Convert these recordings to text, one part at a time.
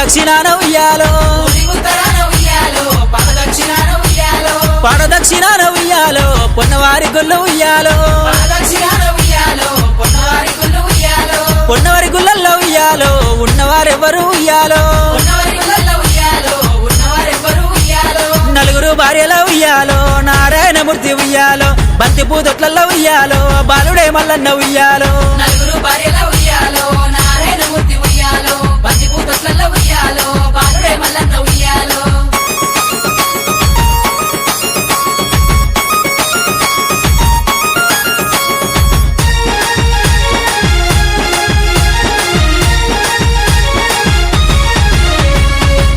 పడదక్షిణాన ఉయ్యాలో పడదక్షిణాన ఉయ్యాలో పొన్నవారి గుళ్ళు ఉయ్యాలో పొన్నవారి గుళ్ళల్లో ఉయ్యాలో ఉన్నవారెవరు ఉయ్యాలో నలుగురు భార్యల ఉయ్యాలో నారాయణమూర్తి ఉయ్యాలో బంతి పూతొట్లలో ఉయ్యాలో బాలుడే మల్లన్న ఉయ్యాలో నలుగురు భార్యల ఉయ్యాలో నారాయణమూర్తి ఉయ్యాలో బంతి పూతొట్లలో ఉయ్యాలో బాలుడే మల్లన్న ఉయ్యాలో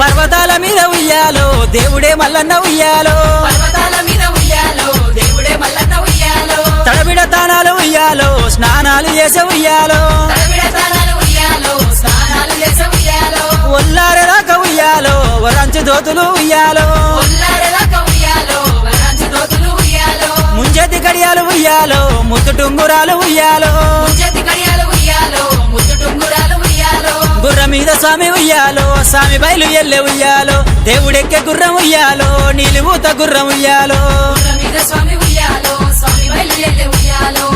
పర్వతాల మీద ఉయ్యాలో దేవుడే మల్లన్న ఉయ్యాలో పర్వతాల మీద ఉయ్యాలో దేవుడే మల్లన్న ఉయ్యాలో తడబిడ తానాలు ఉయ్యాలో స్నానాలు చేసే ఉయ్యాలో తడబిడతానాలు ఉయ్యాలో స్నానాలు చేసే ఉయ్యాలో ఒల్లారెదాకా ఉయ్యాలో వరంచు దోతులు ఉయ్యాలో ఉల్లారెదాకా ఉయ్యాలో వరాంచి దోతులు ఉయ్యాలో ముంజేతి కడియాలు ఉయ్యాలో ముద్దు టుంగురాలు ఉయ్యాలో ముంజతి కడియాలు ఉయ్యాలో ముద్దు టుంగురాలు ఉయ్యాలో గుర్ర మీద స్వామి ఉయ్యాలో స్వామి బయలు ఎల్లె ఉయ్యాలో దేవుడెక్కే గుర్రం ఉయ్యాలో నీలిమూత గుర్రం ఉయ్యాలో గుర్రం మీద స్వామి ఉయ్యాలో స్వామి బయలుదేరే ఉయ్యాలో